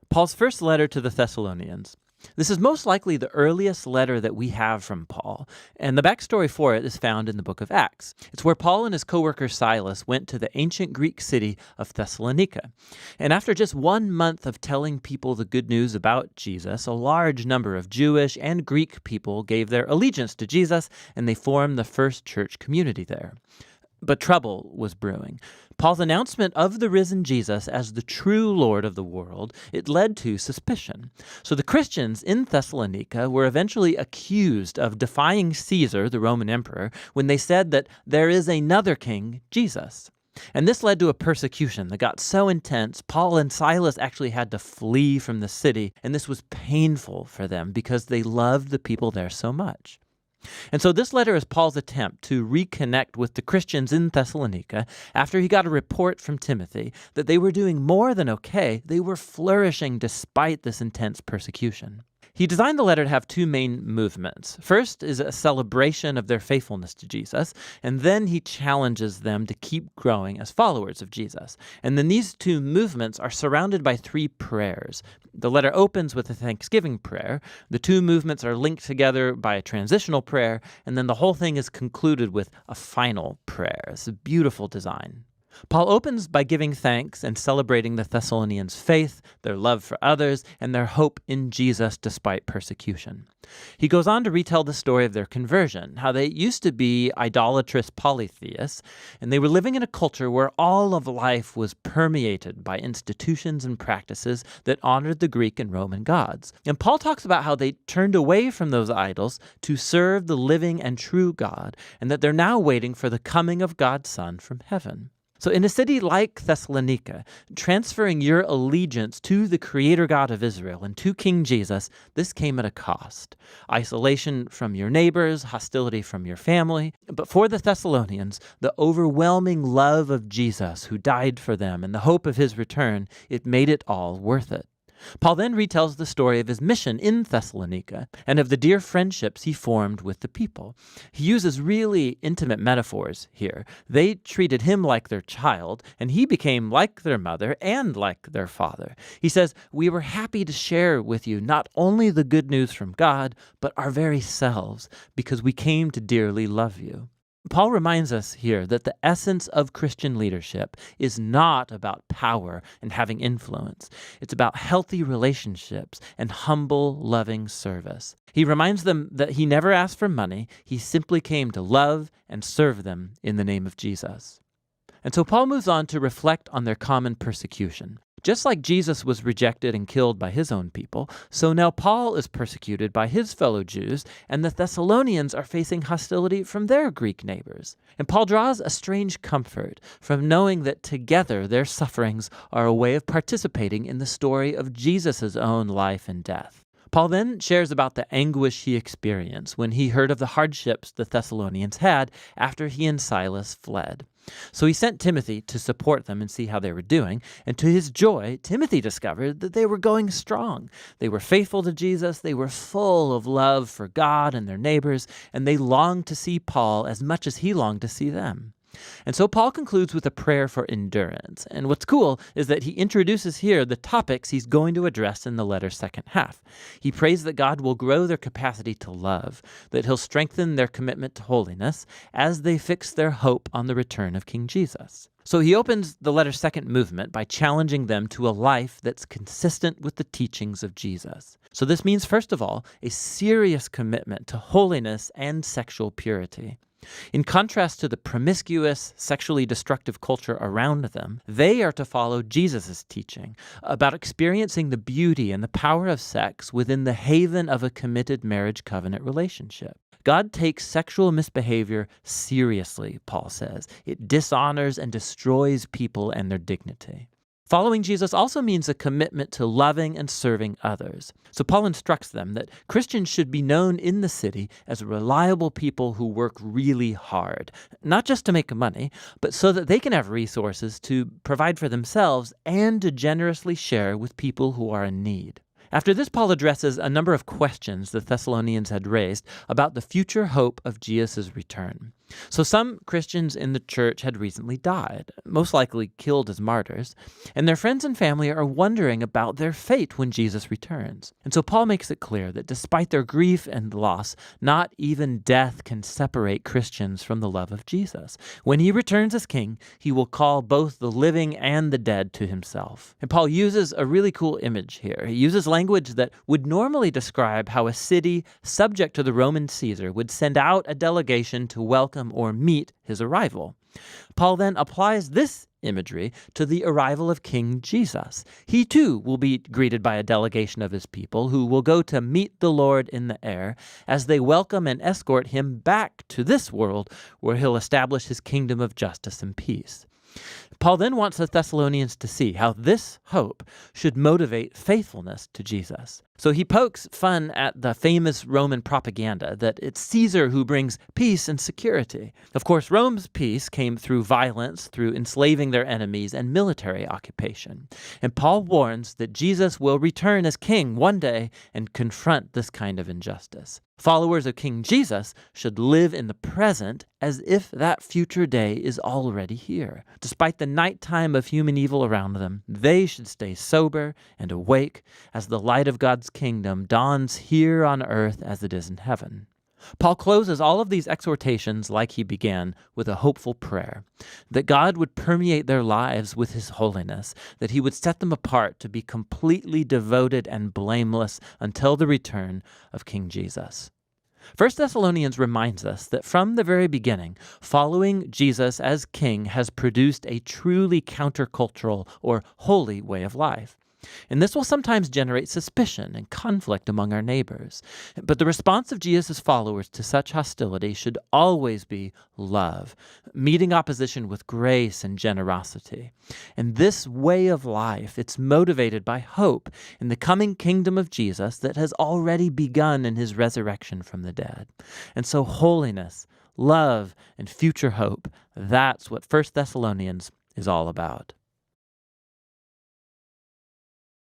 Paul's first letter to the Thessalonians. This is most likely the earliest letter that we have from Paul, and the backstory for it is found in the book of Acts. It's where Paul and his co-worker Silas went to the ancient Greek city of Thessalonica. And after just 1 month of telling people the good news about Jesus, a large number of Jewish and Greek people gave their allegiance to Jesus, and they formed the first church community there. But trouble was brewing. Paul's announcement of the risen Jesus as the true Lord of the world, it led to suspicion. So the Christians in Thessalonica were eventually accused of defying Caesar, the Roman emperor, when they said that there is another king, Jesus. And this led to a persecution that got so intense, Paul and Silas actually had to flee from the city, and this was painful for them because they loved the people there so much. And so this letter is Paul's attempt to reconnect with the Christians in Thessalonica after he got a report from Timothy that they were doing more than okay. They were flourishing despite this intense persecution. He designed the letter to have 2 main movements. First is a celebration of their faithfulness to Jesus, and then he challenges them to keep growing as followers of Jesus. And then these 2 movements are surrounded by 3 prayers. The letter opens with a thanksgiving prayer. The 2 movements are linked together by a transitional prayer, and then the whole thing is concluded with a final prayer. It's a beautiful design. Paul opens by giving thanks and celebrating the Thessalonians' faith, their love for others, and their hope in Jesus despite persecution. He goes on to retell the story of their conversion, how they used to be idolatrous polytheists, and they were living in a culture where all of life was permeated by institutions and practices that honored the Greek and Roman gods. And Paul talks about how they turned away from those idols to serve the living and true God, and that they're now waiting for the coming of God's Son from heaven. So in a city like Thessalonica, transferring your allegiance to the Creator God of Israel and to King Jesus, this came at a cost. Isolation from your neighbors, hostility from your family. But for the Thessalonians, the overwhelming love of Jesus who died for them and the hope of his return, it made it all worth it. Paul then retells the story of his mission in Thessalonica and of the dear friendships he formed with the people. He uses really intimate metaphors here. They treated him like their child, and he became like their mother and like their father. He says, "We were happy to share with you not only the good news from God, but our very selves, because we came to dearly love you." Paul reminds us here that the essence of Christian leadership is not about power and having influence. It's about healthy relationships and humble, loving service. He reminds them that he never asked for money. He simply came to love and serve them in the name of Jesus. And so Paul moves on to reflect on their common persecution. Just like Jesus was rejected and killed by his own people, so now Paul is persecuted by his fellow Jews, and the Thessalonians are facing hostility from their Greek neighbors. And Paul draws a strange comfort from knowing that together their sufferings are a way of participating in the story of Jesus' own life and death. Paul then shares about the anguish he experienced when he heard of the hardships the Thessalonians had after he and Silas fled. So he sent Timothy to support them and see how they were doing. And to his joy, Timothy discovered that they were going strong. They were faithful to Jesus. They were full of love for God and their neighbors. And they longed to see Paul as much as he longed to see them. And so Paul concludes with a prayer for endurance. And what's cool is that he introduces here the topics he's going to address in the letter's second half. He prays that God will grow their capacity to love, that he'll strengthen their commitment to holiness as they fix their hope on the return of King Jesus. So he opens the letter's second movement by challenging them to a life that's consistent with the teachings of Jesus. So this means, first of all, a serious commitment to holiness and sexual purity. In contrast to the promiscuous, sexually destructive culture around them, they are to follow Jesus' teaching about experiencing the beauty and the power of sex within the haven of a committed marriage covenant relationship. God takes sexual misbehavior seriously, Paul says. It dishonors and destroys people and their dignity. Following Jesus also means a commitment to loving and serving others. So Paul instructs them that Christians should be known in the city as reliable people who work really hard, not just to make money, but so that they can have resources to provide for themselves and to generously share with people who are in need. After this, Paul addresses a number of questions the Thessalonians had raised about the future hope of Jesus' return. So some Christians in the church had recently died, most likely killed as martyrs, and their friends and family are wondering about their fate when Jesus returns. And so Paul makes it clear that despite their grief and loss, not even death can separate Christians from the love of Jesus. When he returns as king, he will call both the living and the dead to himself. And Paul uses a really cool image here. He uses language that would normally describe how a city subject to the Roman Caesar would send out a delegation to welcome or meet his arrival. Paul then applies this imagery to the arrival of King Jesus. He too will be greeted by a delegation of his people who will go to meet the Lord in the air as they welcome and escort him back to this world where he'll establish his kingdom of justice and peace. Paul then wants the Thessalonians to see how this hope should motivate faithfulness to Jesus. So he pokes fun at the famous Roman propaganda that it's Caesar who brings peace and security. Of course, Rome's peace came through violence, through enslaving their enemies, and military occupation. And Paul warns that Jesus will return as king one day and confront this kind of injustice. Followers of King Jesus should live in the present as if that future day is already here. Despite the nighttime of human evil around them, they should stay sober and awake as the light of God's kingdom dawns here on earth as it is in heaven. Paul closes all of these exhortations like he began, with a hopeful prayer, that God would permeate their lives with his holiness, that he would set them apart to be completely devoted and blameless until the return of King Jesus. 1 Thessalonians reminds us that from the very beginning, following Jesus as king has produced a truly countercultural or holy way of life. And this will sometimes generate suspicion and conflict among our neighbors. But the response of Jesus' followers to such hostility should always be love, meeting opposition with grace and generosity. And this way of life, it's motivated by hope in the coming kingdom of Jesus that has already begun in his resurrection from the dead. And so holiness, love, and future hope, that's what 1 Thessalonians is all about.